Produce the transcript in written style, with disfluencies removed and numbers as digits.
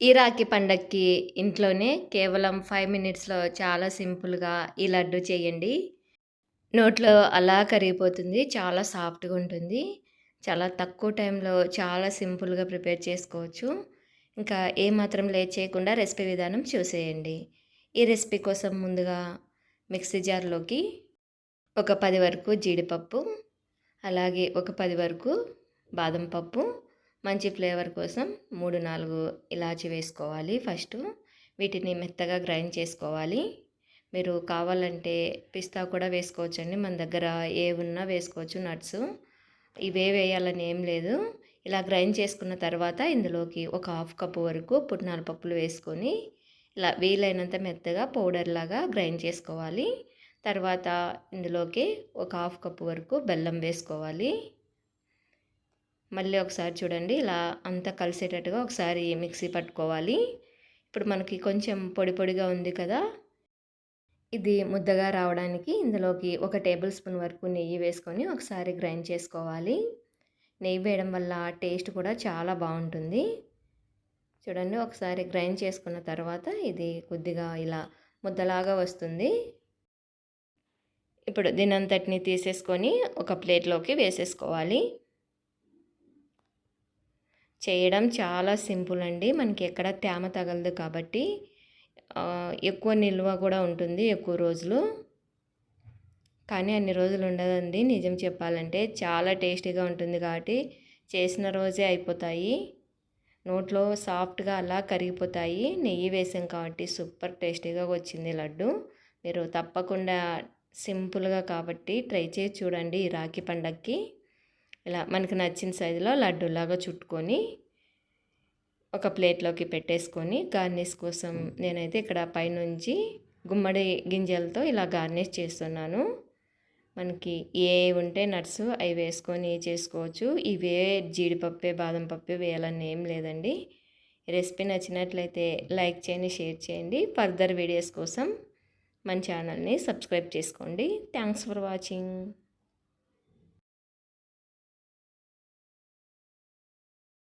ఈ రాఖీ పండగకి ఇంట్లోనే కేవలం 5 మినిట్స్‌లో చాలా సింపుల్‌గా ఈ లడ్డు చేయండి. నోట్లో అలా కరిగిపోతుంది. చాలా సాఫ్ట్‌గా ఉంటుంది. చాలా తక్కువ టైంలో చాలా సింపుల్‌గా ప్రిపేర్ చేసుకోవచ్చు. ఇంకా ఏమాత్రం లేట్ చేయకుండా రెసిపీ విధానం చూసేయండి. ఈ రెసిపీ కోసం ముందుగా మిక్సీ జార్‌లోకి ఒక 10 వరకు జీడిపప్పు, అలాగే ఒక 10 వరకు బాదం పప్పు, మంచి ఫ్లేవర్ కోసం 3, 4 ఇలాచి వేసుకోవాలి ఫస్టు. వీటిని మెత్తగా గ్రైండ్ చేసుకోవాలి. మీరు కావాలంటే పిస్తా కూడా వేసుకోవచ్చండి. మన దగ్గర ఏవున్నా వేసుకోవచ్చు నట్స్. ఇవే వేయాలని ఏం లేదు. ఇలా గ్రైండ్ చేసుకున్న తర్వాత ఇందులోకి ఒక హాఫ్ కప్పు వరకు పుట్నాల పప్పులు వేసుకొని ఇలా వీలైనంత మెత్తగా పౌడర్‌లాగా గ్రైండ్ చేసుకోవాలి. తర్వాత ఇందులోకి ఒక హాఫ్ కప్పు వరకు బెల్లం వేసుకోవాలి. మళ్ళీ ఒకసారి చూడండి ఇలా అంతా కలిసేటట్టుగా ఒకసారి మిక్సీ పట్టుకోవాలి. ఇప్పుడు మనకి కొంచెం పొడి పొడిగా ఉంది కదా! ఇది ముద్దగా రావడానికి ఇందులోకి ఒక టేబుల్ స్పూన్ వరకు నెయ్యి వేసుకొని ఒకసారి గ్రైండ్ చేసుకోవాలి. నెయ్యి వేయడం వల్ల టేస్ట్ కూడా చాలా బాగుంటుంది. చూడండి ఒకసారి గ్రైండ్ చేసుకున్న తర్వాత ఇది కొద్దిగా ఇలా ముద్దలాగా వస్తుంది. ఇప్పుడు దీనంతటిని తీసేసుకొని ఒక ప్లేట్లోకి వేసేసుకోవాలి. చేయడం చాలా సింపుల్ అండి. మనకి ఎక్కడ తేమ తగలదు కాబట్టి ఎక్కువ నిల్వ కూడా ఉంటుంది ఎక్కువ రోజులు. కానీ అన్ని రోజులు ఉండదండి నిజం చెప్పాలంటే. చాలా టేస్టీగా ఉంటుంది కాబట్టి చేసిన రోజే అయిపోతాయి. నోట్లో సాఫ్ట్‌గా అలా కరిగిపోతాయి. నెయ్యి వేసాం కాబట్టి సూపర్ టేస్టీగా వచ్చింది లడ్డు. మీరు తప్పకుండా సింపుల్‌గా కాబట్టి ట్రై చేసి చూడండి ఈ రాఖీ పండగకి. ఇలా మనకు నచ్చిన సైజులో లడ్డూలాగా చుట్టుకొని ఒక ప్లేట్లోకి పెట్టేసుకొని గార్నిష్ కోసం నేనైతే ఇక్కడ పైనుంచి గుమ్మడి గింజలతో ఇలా గార్నిష్ చేస్తున్నాను. మనకి ఏ ఉంటే నట్స్ అవి వేసుకొని చేసుకోవచ్చు. ఇవే జీడిపప్పే బాదం పప్పే వేయాలని ఏం లేదండి. రెసిపీ నచ్చినట్లయితే లైక్ చేయండి, షేర్ చేయండి. ఫర్దర్ వీడియోస్ కోసం మన ఛానల్ని సబ్స్క్రైబ్ చేసుకోండి. Thanks for watching.